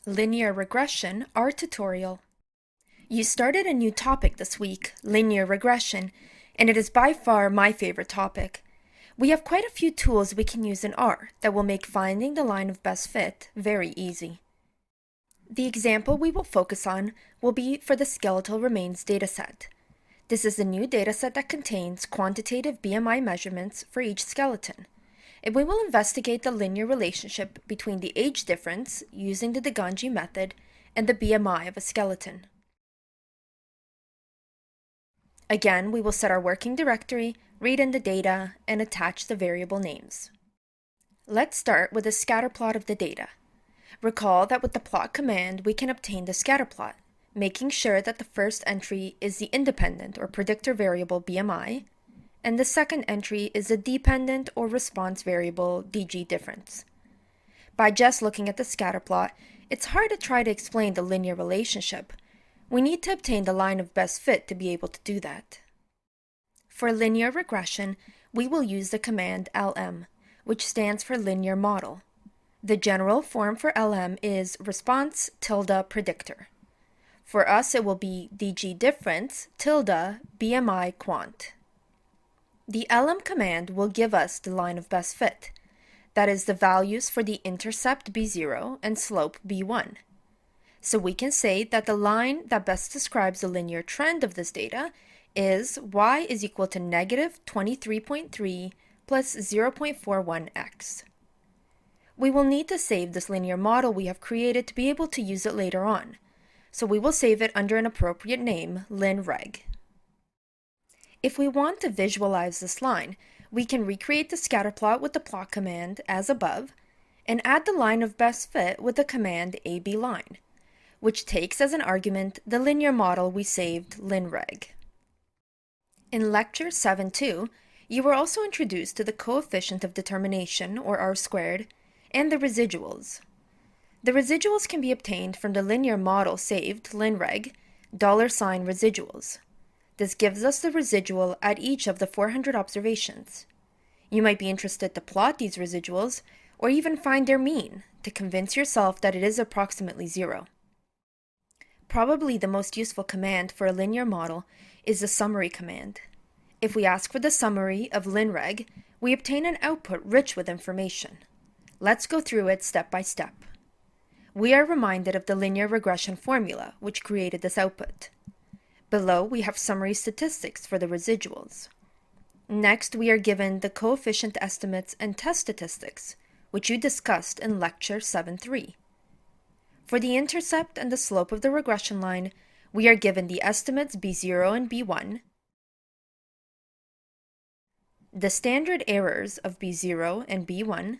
Linear Regression, our tutorial. You started a new topic this week, linear regression, and it is by far my favorite topic. We have quite a few tools we can use in R that will make finding the line of best fit very easy. The example we will focus on will be for the skeletal remains dataset. This is a new dataset that contains quantitative BMI measurements for each skeleton. And we will investigate the linear relationship between the age difference using the de Ganji method and the BMI of a skeleton. Again, we will set our working directory, read in the data, and attach the variable names. Let's start with a scatter plot of the data. Recall that with the plot command, we can obtain the scatter plot, making sure that the first entry is the independent or predictor variable BMI, and the second entry is a dependent or response variable DG difference. By just looking at the scatter plot, it's hard to try to explain the linear relationship. We need to obtain the line of best fit to be able to do that. For linear regression, we will use the command lm, which stands for linear model. The general form for lm is response tilde predictor. For us, it will be DG difference tilde BMI quant. The lm command will give us the line of best fit, that is the values for the intercept b0 and slope b1. So we can say that the line that best describes the linear trend of this data is y is equal to negative 23.3 plus 0.41x. We will need to save this linear model we have created to be able to use it later on, so we will save it under an appropriate name, linreg. If we want to visualize this line, we can recreate the scatterplot with the plot command as above, and add the line of best fit with the command abline, which takes as an argument the linear model we saved, linreg. In Lecture 7.2, you were also introduced to the coefficient of determination, or R squared, and the residuals. The residuals can be obtained from the linear model saved, linreg, $residuals. This gives us the residual at each of the 400 observations. You might be interested to plot these residuals, or even find their mean, to convince yourself that it is approximately 0. Probably the most useful command for a linear model is the summary command. If we ask for the summary of linreg, we obtain an output rich with information. Let's go through it step by step. We are reminded of the linear regression formula, which created this output. Below, we have summary statistics for the residuals. Next, we are given the coefficient estimates and test statistics, which you discussed in Lecture 7.3. For the intercept and the slope of the regression line, we are given the estimates B0 and B1, the standard errors of B0 and B1,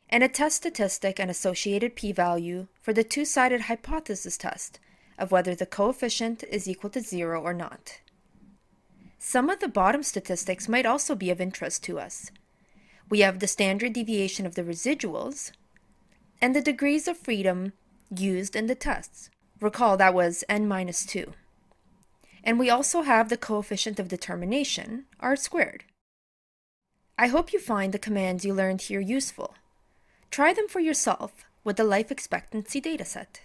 and a test statistic and associated p-value for the two-sided hypothesis test of whether the coefficient is equal to 0 or not. Some of the bottom statistics might also be of interest to us. We have the standard deviation of the residuals and the degrees of freedom used in the tests. Recall that was n-2. And we also have the coefficient of determination, R squared. I hope you find the commands you learned here useful. Try them for yourself with the life expectancy dataset.